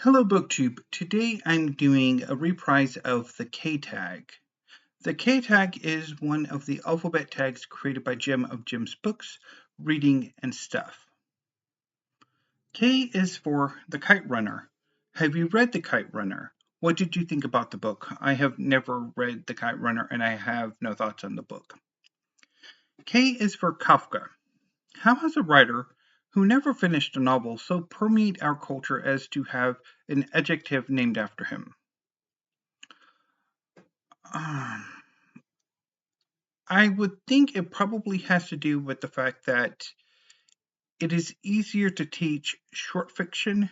Hello BookTube. Today I'm doing a reprise of the K Tag. The K Tag is one of the alphabet tags created by Jim of Jim's Books, Reading and Stuff. K is for the Kite Runner. Have you read the Kite Runner? What did you think about the book? I have never read the Kite Runner and I have no thoughts on the book. K is for Kafka. How has a writer who never finished a novel so permeate our culture as to have an adjective named after him? I would think it probably has to do with the fact that it is easier to teach short fiction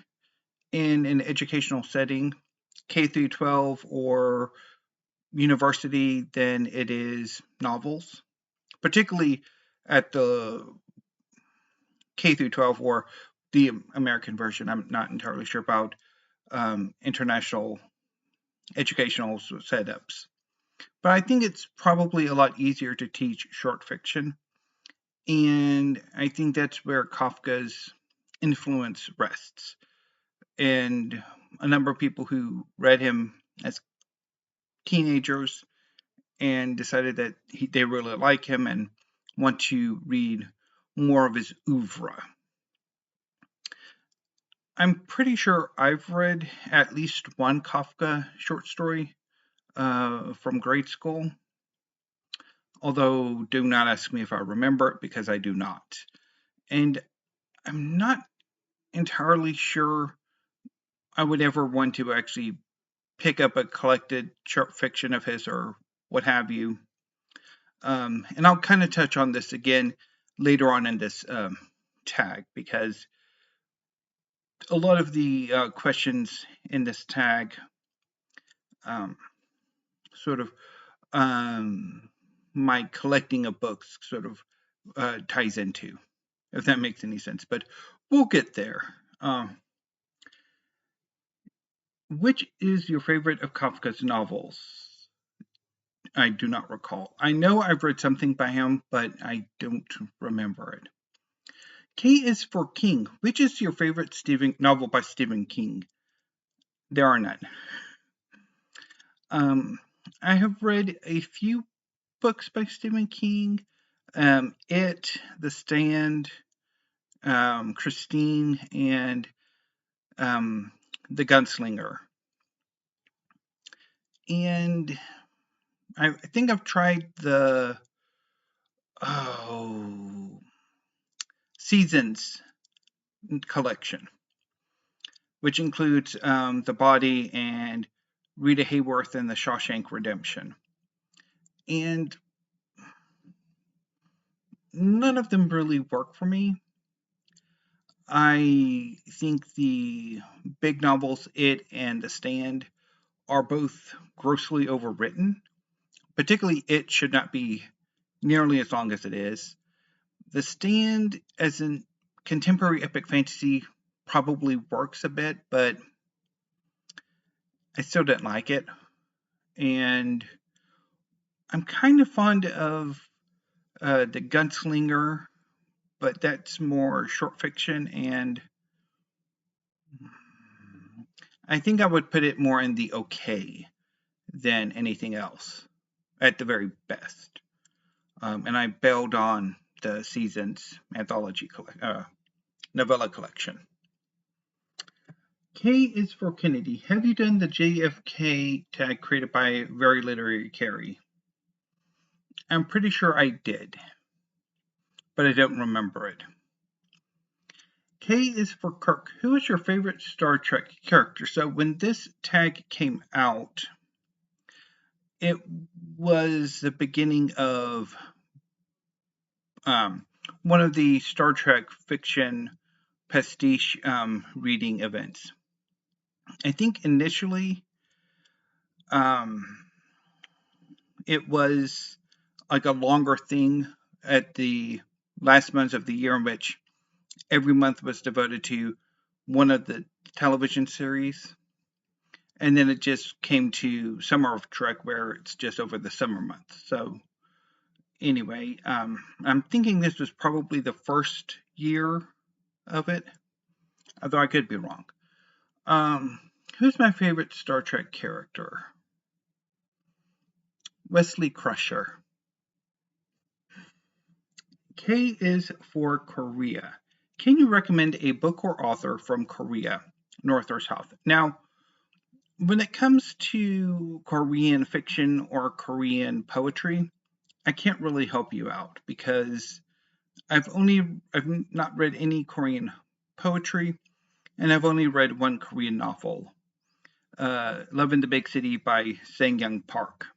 in an educational setting, K through 12 or university, than it is novels, particularly at the K through 12 or the American version. I'm not entirely sure about international educational setups. But I think it's probably a lot easier to teach short fiction. And I think that's where Kafka's influence rests. And a number of people who read him as teenagers and decided that they really like him and want to read more of his oeuvre. I'm pretty sure I've read at least one Kafka short story from grade school. Although, do not ask me if I remember it because I do not. And I'm not entirely sure I would ever want to actually pick up a collected short fiction of his or what have you. And I'll kind of touch on this again later on in this tag because a lot of the questions in this tag sort of my collecting of books sort of ties into, if that makes any sense. But we'll get there. Which is your favorite of Kafka's novels? I do not recall. I know I've read something by him, but I don't remember it. K is for King. Which is your favorite novel by Stephen King? There are none. I have read a few books by Stephen King. It, The Stand, Christine, and The Gunslinger. And I think I've tried the Seasons collection, which includes The Body and Rita Hayworth and The Shawshank Redemption. And none of them really work for me. I think the big novels, It and The Stand, are both grossly overwritten. Particularly, It should not be nearly as long as it is. The Stand, as in contemporary epic fantasy, probably works a bit, but I still didn't like it. And I'm kind of fond of The Gunslinger, but that's more short fiction, and I think I would put it more in the okay than anything else, at the very best. And I bailed on the Seasons anthology novella collection. K is for Kennedy. Have you done the JFK tag created by Very Literary Kari? I'm pretty sure I did, but I don't remember it. K is for Kirk. Who is your favorite Star Trek character? So when this tag came out, it was the beginning of one of the Star Trek fiction pastiche reading events. I think initially it was like a longer thing at the last months of the year in which every month was devoted to one of the television series. And then it just came to Summer of Trek where it's just over the summer months. So anyway, I'm thinking this was probably the first year of it, although I could be wrong. Who's my favorite Star Trek character? Wesley Crusher. K is for Korea. Can you recommend a book or author from Korea, North or South? Now, when it comes to Korean fiction or Korean poetry, I can't really help you out because I've not read any Korean poetry, and I've only read one Korean novel, Love in the Big City by Sang-young Park,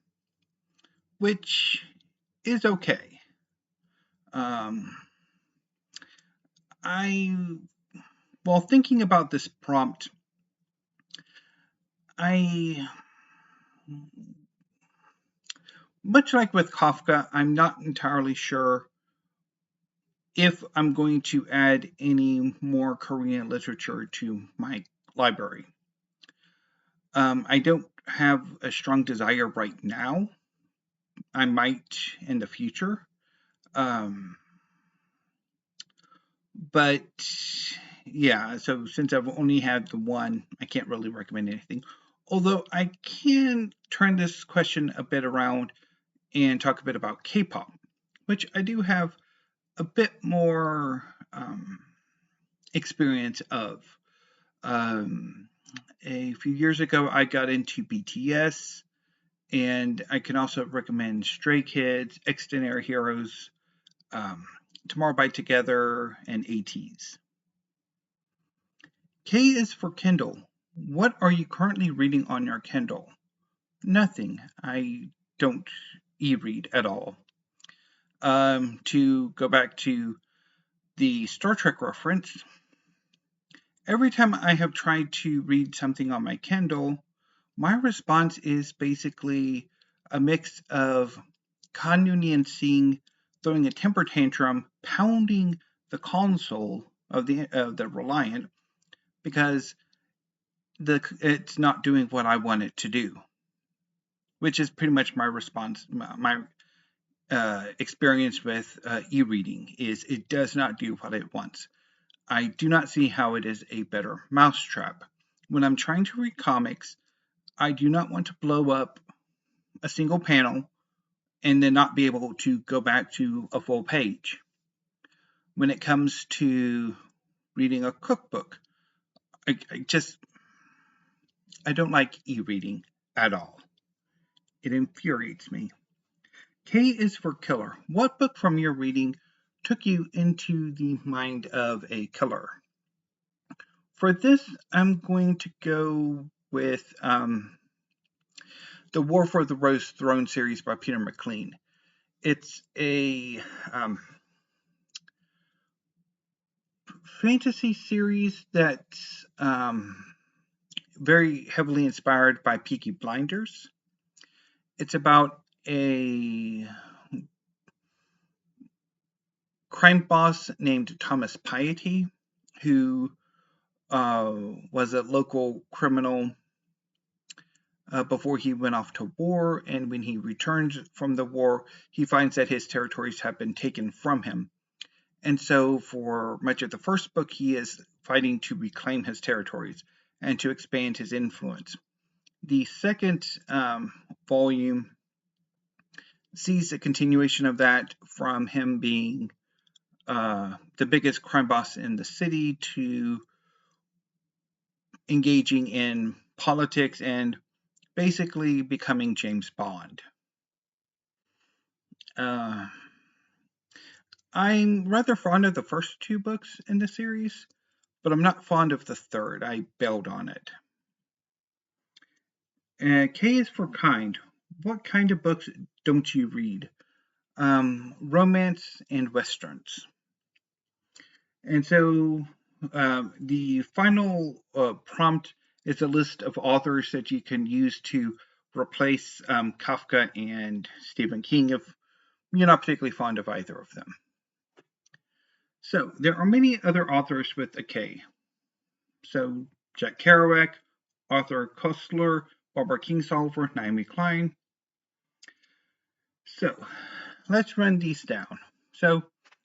which is okay. While thinking about this prompt, much like with Kafka, I'm not entirely sure if I'm going to add any more Korean literature to my library. I don't have a strong desire right now. I might in the future. But yeah, so since I've only had the one, I can't really recommend anything. Although I can turn this question a bit around and talk a bit about K-pop, which I do have a bit more experience of. A few years ago, I got into BTS, and I can also recommend Stray Kids, Extraordinary Heroes, Tomorrow by Together, and ATEEZ. K is for Kindle. What are you currently reading on your Kindle? Nothing. I don't e-read at all. To go back to the Star Trek reference, every time I have tried to read something on my Kindle, my response is basically a mix of Khan Noonien Singh throwing a temper tantrum, pounding the console of the Reliant because it's not doing what I want it to do, which is pretty much my response. My experience with e-reading is it does not do what it wants. I do not see how it is a better mousetrap. When I'm trying to read comics, I do not want to blow up a single panel and then not be able to go back to a full page. When it comes to reading a cookbook, I don't like e-reading at all. It infuriates me. K is for killer. What book from your reading took you into the mind of a killer? For this, I'm going to go with the War for the Rose Throne series by Peter McLean. It's a fantasy series that's very heavily inspired by Peaky Blinders. It's about a crime boss named Thomas Piety, who was a local criminal before he went off to war, and when he returns from the war, he finds that his territories have been taken from him. And so for much of the first book, he is fighting to reclaim his territories and to expand his influence. The second volume sees a continuation of that from him being the biggest crime boss in the city to engaging in politics and basically becoming James Bond. I'm rather fond of the first two books in the series, but I'm not fond of the third. I bailed on it. K is for kind. What kind of books don't you read? Romance and westerns. And so the final prompt is a list of authors that you can use to replace Kafka and Stephen King if you're not particularly fond of either of them. So there are many other authors with a K. So Jack Kerouac, Arthur Koestler, Barbara Kingsolver, Naomi Klein. So let's run these down. So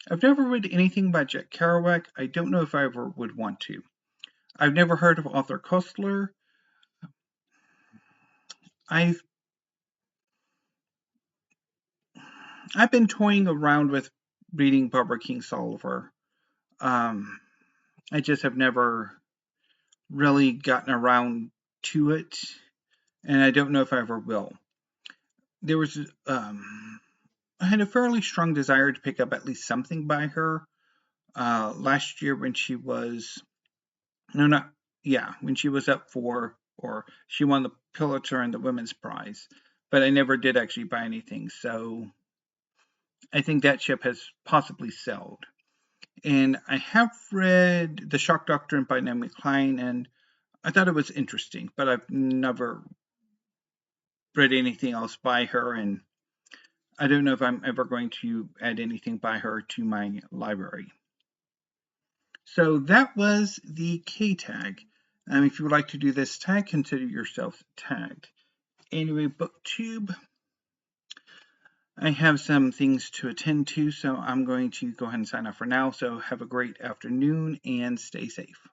I've never read anything by Jack Kerouac. I don't know if I ever would want to. I've never heard of author Koestler. I've been toying around with reading Barbara Kingsolver. Um, I just have never really gotten around to it, and I don't know if I ever will. There was I had a fairly strong desire to pick up at least something by her last year when she was no not yeah when she was up for or she won the Pulitzer and the Women's Prize, but I never did actually buy anything. So I think that ship has possibly sailed. And I have read The Shock Doctrine by Naomi Klein, and I thought it was interesting, but I've never read anything else by her, and I don't know if I'm ever going to add anything by her to my library. So that was the K tag. If you would like to do this tag, consider yourself tagged. Anyway, BookTube, I have some things to attend to, so I'm going to go ahead and sign off for now. So have a great afternoon and stay safe.